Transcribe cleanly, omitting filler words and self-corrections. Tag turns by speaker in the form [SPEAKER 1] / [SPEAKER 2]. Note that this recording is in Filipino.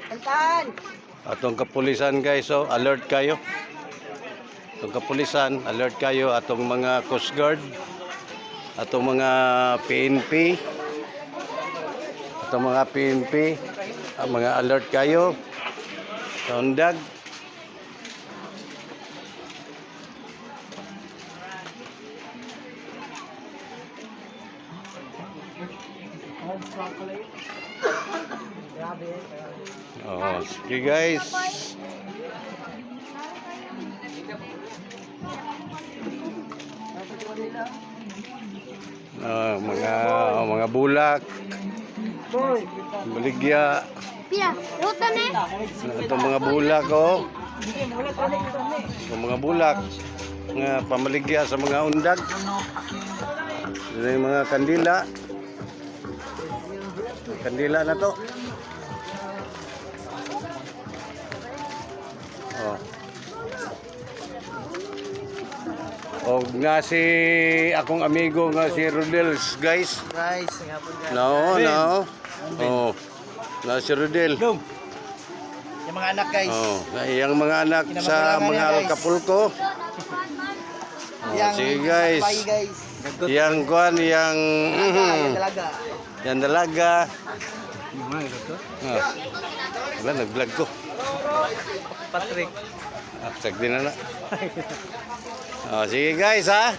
[SPEAKER 1] Kantaan.
[SPEAKER 2] Atong kapulisan guys, so alert kayo. Atong kapulisan, alert kayo. Atong mga Coast Guard, atong mga PNP, atong mga PNP, mga alert kayo. Sa undag. Oh, sige guys. Mga bulak, baligya.
[SPEAKER 1] Pia, ruta ni.
[SPEAKER 2] Itong mga bulak oh. Itong mga bulak nga pamaligya sa mga undag. Ito yung mga kandila. Kandila na to. Oh. O nga si akong amigo nga si Rodel guys.
[SPEAKER 3] Guys, nga po guys.
[SPEAKER 2] No. Oh. Na si Rodel.
[SPEAKER 3] Yung mga anak guys.
[SPEAKER 2] Oh, yung mga anak sa mga Alcapulco. Oh, sige guys.
[SPEAKER 3] Bye guys.
[SPEAKER 2] Yang kuan yang
[SPEAKER 3] Dalaga.
[SPEAKER 2] yang dalaga. Ah. Wala nag-vlog ko.
[SPEAKER 3] Patrick.
[SPEAKER 2] Check din na. Oh, sige guys ha.